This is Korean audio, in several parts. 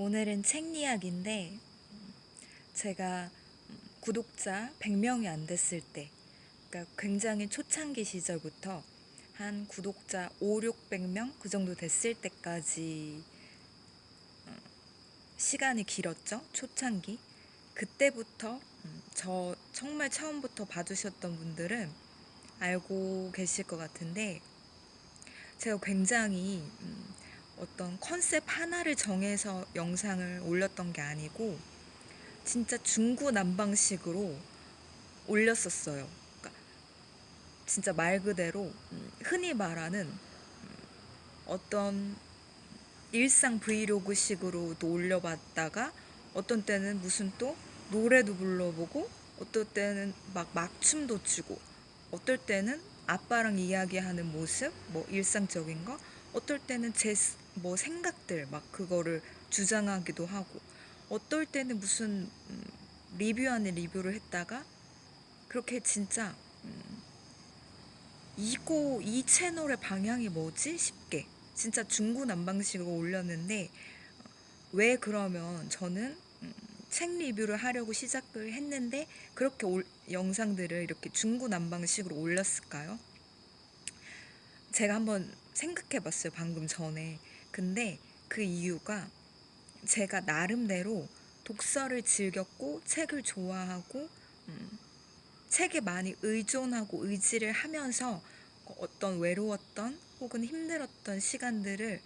오늘은 책 이야기인데 제가 구독자 100명이 안 됐을 때, 그러니까 굉장히 초창기 시절부터 한 구독자 5, 600명 그 정도 됐을 때까지 시간이 길었죠. 초창기. 그때부터 저 정말 처음부터 봐주셨던 분들은 알고 계실 것 같은데, 제가 굉장히 어떤 컨셉 하나를 정해서 영상을 올렸던 게 아니고 진짜 중구난방식으로 올렸었어요. 그러니까 진짜 말 그대로 흔히 말하는 어떤 일상 브이로그식으로도 올려봤다가, 어떤 때는 무슨 또 노래도 불러보고, 어떨 때는 막 막춤도 추고, 어떨 때는 아빠랑 이야기하는 모습, 뭐 일상적인 거, 어떨 때는 제 뭐 생각들 막 그거를 주장하기도 하고, 어떨 때는 무슨 리뷰 안에 리뷰를 했다가, 그렇게 진짜 이 채널의 방향이 뭐지 싶게 진짜 중구난방식으로 올렸는데, 왜 그러면 저는 책 리뷰를 하려고 시작을 했는데 그렇게 영상들을 이렇게 중구난방식으로 올렸을까요? 제가 한번 생각해 봤어요, 방금 전에. 근데 그 이유가, 제가 나름대로 독서를 즐겼고 책을 좋아하고 책에 많이 의존하고 의지를 하면서 어떤 외로웠던 혹은 힘들었던 시간들을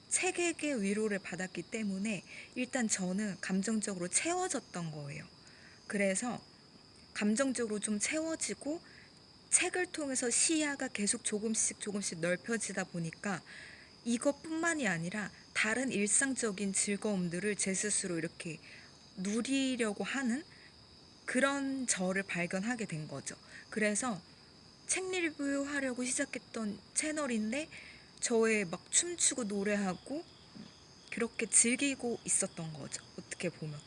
책에게 위로를 받았기 때문에 일단 저는 감정적으로 채워졌던 거예요. 그래서 감정적으로 좀 채워지고 책을 통해서 시야가 계속 조금씩 조금씩 넓혀지다 보니까 이것뿐만이 아니라 다른 일상적인 즐거움들을 제 스스로 이렇게 누리려고 하는 그런 저를 발견하게 된 거죠. 그래서 책 리뷰하려고 시작했던 채널인데 저의 막 춤추고 노래하고 그렇게 즐기고 있었던 거죠, 어떻게 보면.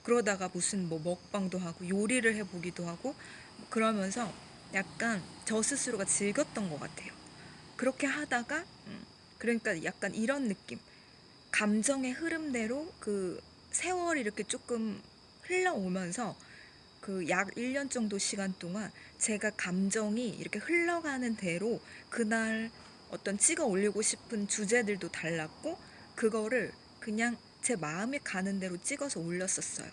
그러다가 무슨 뭐 먹방도 하고 요리를 해보기도 하고 그러면서 약간 저 스스로가 즐겼던 것 같아요. 그렇게 하다가 그러니까 약간 이런 느낌, 감정의 흐름대로 그 세월이 이렇게 조금 흘러오면서 그 약 1년 정도 시간 동안 제가 감정이 이렇게 흘러가는 대로 그날 어떤 찍어 올리고 싶은 주제들도 달랐고, 그거를 그냥 제 마음이 가는 대로 찍어서 올렸었어요.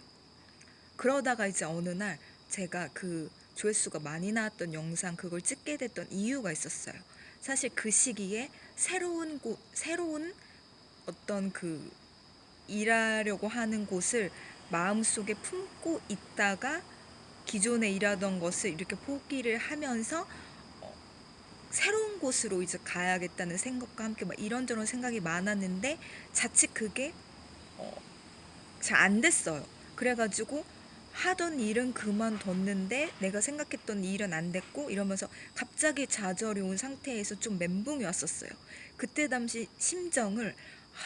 그러다가 이제 어느 날 제가 그 조회수가 많이 나왔던 영상 그걸 찍게 됐던 이유가 있었어요. 사실 그 시기에 새로운 어떤 그 일하려고 하는 곳을 마음속에 품고 있다가 기존에 일하던 것을 이렇게 포기를 하면서 어, 새로운 곳으로 이제 가야겠다는 생각과 함께 막 이런저런 생각이 많았는데 자칫 그게 잘 안 됐어요. 그래가지고 하던 일은 그만뒀는데 내가 생각했던 일은 안 됐고 이러면서 갑자기 좌절이 온 상태에서 좀 멘붕이 왔었어요. 그때 당시 심정을,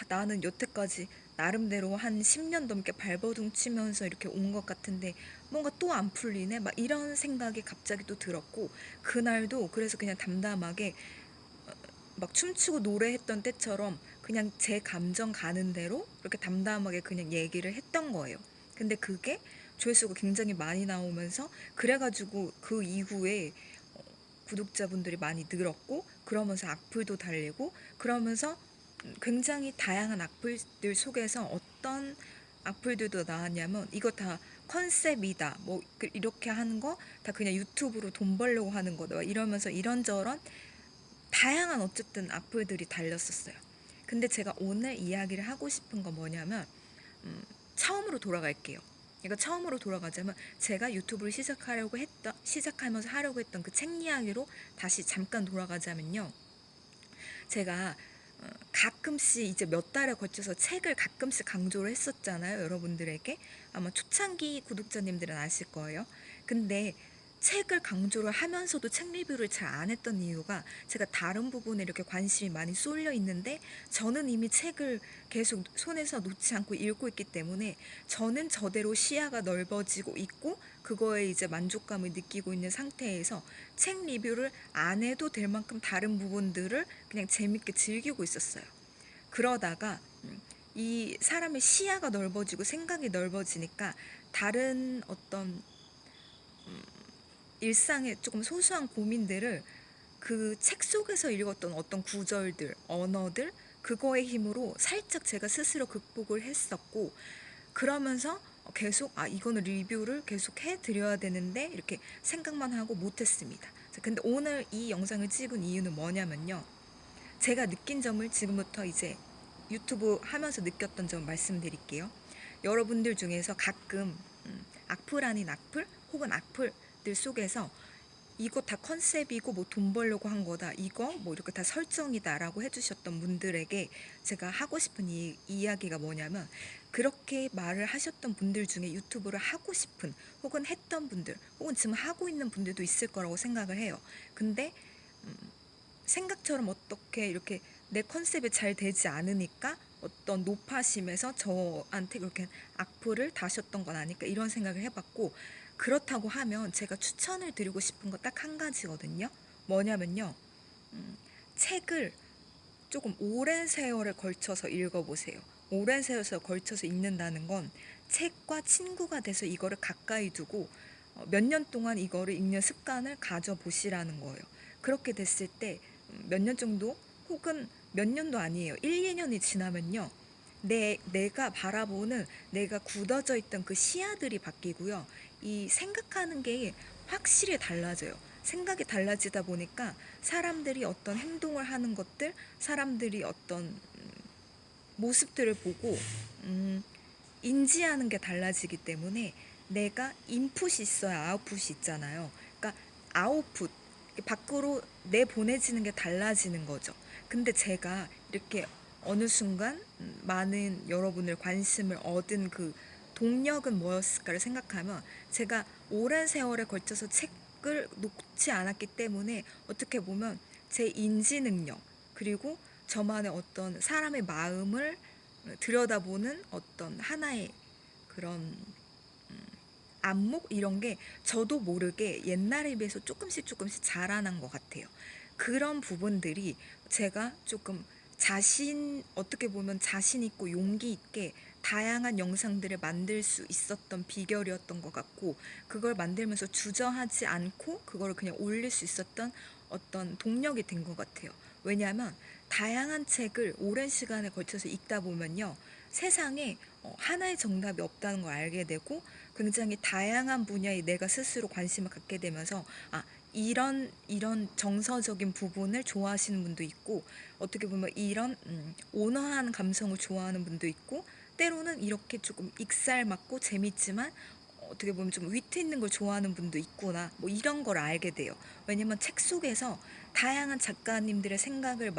나는 여태까지 나름대로 한 10년 넘게 발버둥 치면서 이렇게 온 것 같은데 뭔가 또 안 풀리네? 막 이런 생각이 갑자기 또 들었고, 그날도 그래서 그냥 담담하게 막 춤추고 노래했던 때처럼 그냥 제 감정 가는 대로 이렇게 담담하게 그냥 얘기를 했던 거예요. 근데 그게 조회수가 굉장히 많이 나오면서, 그래가지고 그 이후에 구독자분들이 많이 늘었고, 그러면서 악플도 달리고, 그러면서 굉장히 다양한 악플들 속에서 어떤 악플들도 나왔냐면, 이거 다 컨셉이다, 뭐 이렇게 하는 거 다 그냥 유튜브로 돈 벌려고 하는 거다, 이러면서 이런저런 다양한 어쨌든 악플들이 달렸었어요. 근데 제가 오늘 이야기를 하고 싶은 건 뭐냐면, 처음으로 돌아갈게요. 그러니까 처음으로 돌아가자면, 제가 유튜브를 시작하면서 하려고 했던 그 책 이야기로 다시 잠깐 돌아가자면요. 제가 가끔씩 이제 몇 달에 걸쳐서 책을 가끔씩 강조를 했었잖아요, 여러분들에게. 아마 초창기 구독자님들은 아실 거예요. 근데 책을 강조를 하면서도 책 리뷰를 잘 안 했던 이유가, 제가 다른 부분에 이렇게 관심이 많이 쏠려 있는데 저는 이미 책을 계속 손에서 놓지 않고 읽고 있기 때문에 저는 저대로 시야가 넓어지고 있고 그거에 이제 만족감을 느끼고 있는 상태에서 책 리뷰를 안 해도 될 만큼 다른 부분들을 그냥 재밌게 즐기고 있었어요. 그러다가 이 사람의 시야가 넓어지고 생각이 넓어지니까 다른 어떤 일상의 조금 소소한 고민들을 그 책 속에서 읽었던 어떤 구절들, 언어들, 그거의 힘으로 살짝 제가 스스로 극복을 했었고, 그러면서 계속 이거는 리뷰를 계속 해드려야 되는데 이렇게 생각만 하고 못했습니다. 근데 오늘 이 영상을 찍은 이유는 뭐냐면요, 제가 느낀 점을 지금부터 이제 유튜브 하면서 느꼈던 점 말씀드릴게요. 여러분들 중에서 가끔 악플 아닌 악플 혹은 악플들 속에서 이거 다 컨셉이고 뭐 돈 벌려고 한 거다, 이거 뭐 이렇게 다 설정이다라고 해주셨던 분들에게 제가 하고 싶은 이야기가 뭐냐면, 그렇게 말을 하셨던 분들 중에 유튜브를 하고 싶은 혹은 했던 분들 혹은 지금 하고 있는 분들도 있을 거라고 생각을 해요. 근데 생각처럼 어떻게 이렇게 내 컨셉이 잘 되지 않으니까 어떤 노파심에서 저한테 그렇게 악플을 다셨던 건 아닐까, 이런 생각을 해봤고, 그렇다고 하면 제가 추천을 드리고 싶은 거 딱 한 가지거든요. 뭐냐면요, 책을 조금 오랜 세월에 걸쳐서 읽어보세요. 오랜 세월에 걸쳐서 읽는다는 건 책과 친구가 돼서 이거를 가까이 두고 몇 년 동안 이거를 읽는 습관을 가져보시라는 거예요. 그렇게 됐을 때 몇 년 정도 혹은 몇 년도 아니에요. 1, 2년이 지나면요, 내가 바라보는, 내가 굳어져 있던 그 시야들이 바뀌고요. 이 생각하는 게 확실히 달라져요. 생각이 달라지다 보니까 사람들이 어떤 행동을 하는 것들, 사람들이 어떤 모습들을 보고 인지하는 게 달라지기 때문에, 내가 인풋이 있어야 아웃풋이 있잖아요. 그러니까 아웃풋, 밖으로 내보내지는 게 달라지는 거죠. 근데 제가 이렇게 어느 순간 많은 여러분을 관심을 얻은 그 동력은 뭐였을까를 생각하면, 제가 오랜 세월에 걸쳐서 책을 놓지 않았기 때문에 어떻게 보면 제 인지 능력, 그리고 저만의 어떤 사람의 마음을 들여다보는 어떤 하나의 그런 안목, 이런 게 저도 모르게 옛날에 비해서 조금씩 조금씩 자라난 것 같아요. 그런 부분들이 제가 조금 어떻게 보면 자신 있고 용기 있게 다양한 영상들을 만들 수 있었던 비결이었던 것 같고, 그걸 만들면서 주저하지 않고 그걸 그냥 올릴 수 있었던 어떤 동력이 된 것 같아요. 왜냐하면 다양한 책을 오랜 시간에 걸쳐서 읽다 보면요, 세상에 하나의 정답이 없다는 걸 알게 되고, 굉장히 다양한 분야에 내가 스스로 관심을 갖게 되면서, 이런 정서적인 부분을 좋아하시는 분도 있고, 어떻게 보면 이런 온화한 감성을 좋아하는 분도 있고, 때로는 이렇게 조금 익살맞고 재밌지만 어떻게 보면 좀 위트 있는 걸 좋아하는 분도 있구나, 뭐 이런 걸 알게 돼요. 왜냐면 책 속에서 다양한 작가님들의 생각을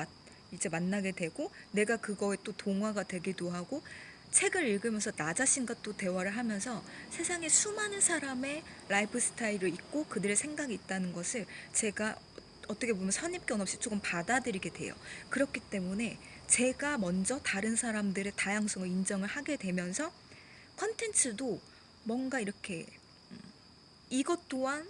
이제 만나게 되고, 내가 그거에 또 동화가 되기도 하고, 책을 읽으면서 나 자신과 또 대화를 하면서 세상에 수많은 사람의 라이프 스타일을 있고 그들의 생각이 있다는 것을 제가 어떻게 보면 선입견 없이 조금 받아들이게 돼요. 그렇기 때문에 제가 먼저 다른 사람들의 다양성을 인정을 하게 되면서 컨텐츠도 뭔가 이렇게 이것 또한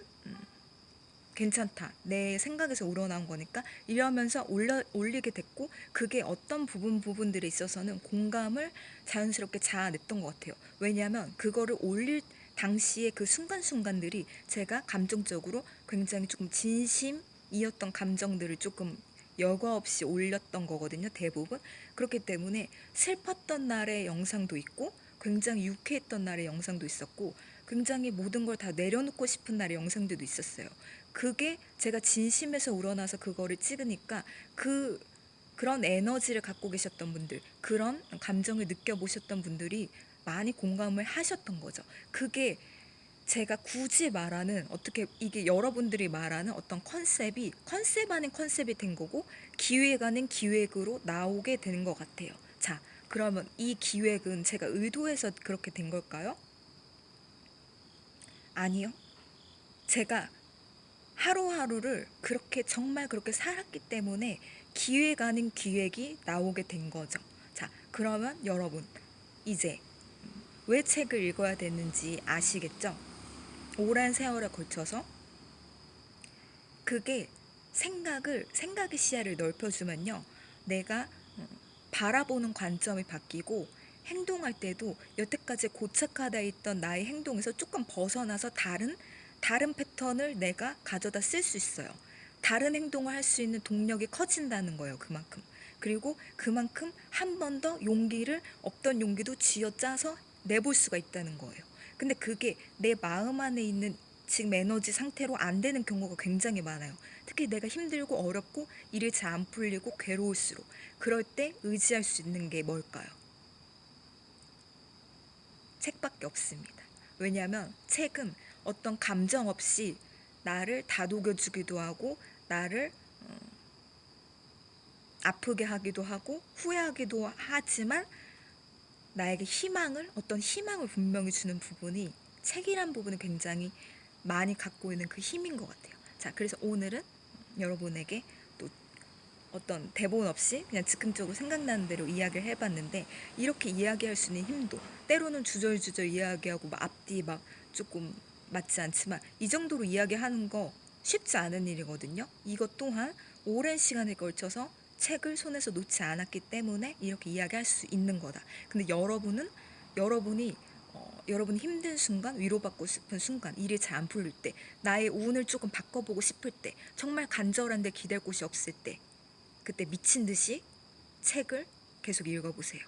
괜찮다, 내 생각에서 우러나온 거니까 이러면서 올리게 됐고, 그게 어떤 부분들에 있어서는 공감을 자연스럽게 자아냈던 것 같아요. 왜냐하면 그거를 올릴 당시의 그 순간순간들이 제가 감정적으로 굉장히 조금 진심이었던 감정들을 조금 여과 없이 올렸던 거거든요, 대부분. 그렇기 때문에 슬펐던 날의 영상도 있고, 굉장히 유쾌했던 날의 영상도 있었고, 굉장히 모든 걸 다 내려놓고 싶은 날의 영상들도 있었어요. 그게 제가 진심에서 우러나서 그거를 찍으니까 그런 에너지를 갖고 계셨던 분들, 그런 감정을 느껴보셨던 분들이 많이 공감을 하셨던 거죠. 그게 제가 굳이 말하는, 어떻게 이게 여러분들이 말하는 어떤 컨셉 아닌 컨셉이 된 거고, 기획 아닌 기획으로 나오게 되는 것 같아요. 자, 그러면 이 기획은 제가 의도해서 그렇게 된 걸까요? 아니요. 제가 하루하루를 그렇게 정말 그렇게 살았기 때문에 기획 아닌 기획이 나오게 된 거죠. 자, 그러면 여러분, 이제 왜 책을 읽어야 되는지 아시겠죠? 오랜 세월에 걸쳐서 그게 생각의 시야를 넓혀주면요, 내가 바라보는 관점이 바뀌고 행동할 때도 여태까지 고착화되어 있던 나의 행동에서 조금 벗어나서 다른 패턴을 내가 가져다 쓸 수 있어요. 다른 행동을 할 수 있는 동력이 커진다는 거예요, 그만큼. 그리고 그만큼 한 번 더 용기를, 없던 용기도 쥐어짜서 내볼 수가 있다는 거예요. 근데 그게 내 마음 안에 있는 지금 에너지 상태로 안 되는 경우가 굉장히 많아요. 특히 내가 힘들고 어렵고 일이 잘 안 풀리고 괴로울수록. 그럴 때 의지할 수 있는 게 뭘까요? 책밖에 없습니다. 왜냐하면 책은 어떤 감정 없이 나를 다독여주기도 하고 나를 아프게 하기도 하고 후회하기도 하지만 나에게 어떤 희망을 분명히 주는 부분이, 책이란 부분은 굉장히 많이 갖고 있는 그 힘인 것 같아요. 자, 그래서 오늘은 여러분에게 또 어떤 대본 없이 그냥 즉흥적으로 생각나는 대로 이야기를 해봤는데, 이렇게 이야기할 수 있는 힘도, 때로는 주절주절 이야기하고 막 앞뒤 막 조금 맞지 않지만 이 정도로 이야기하는 거 쉽지 않은 일이거든요. 이것 또한 오랜 시간에 걸쳐서 책을 손에서 놓지 않았기 때문에 이렇게 이야기할 수 있는 거다. 근데 여러분이 여러분이 힘든 순간, 위로받고 싶은 순간, 일이 잘 안 풀릴 때, 나의 운을 조금 바꿔보고 싶을 때, 정말 간절한데 기댈 곳이 없을 때, 그때 미친 듯이 책을 계속 읽어보세요.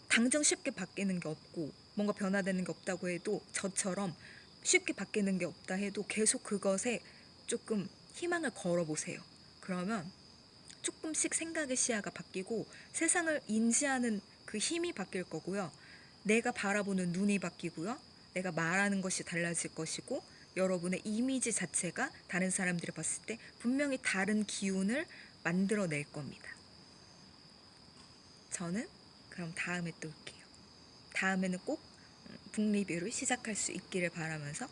당장 쉽게 바뀌는 게 없고 뭔가 변화되는 게 없다고 해도, 저처럼 쉽게 바뀌는 게 없다 해도 계속 그것에 조금 희망을 걸어보세요. 그러면 조금씩 생각의 시야가 바뀌고 세상을 인지하는 그 힘이 바뀔 거고요. 내가 바라보는 눈이 바뀌고요. 내가 말하는 것이 달라질 것이고, 여러분의 이미지 자체가 다른 사람들이 봤을 때 분명히 다른 기운을 만들어낼 겁니다. 저는 그럼 다음에 또 올게요. 다음에는 꼭 북리뷰를 시작할 수 있기를 바라면서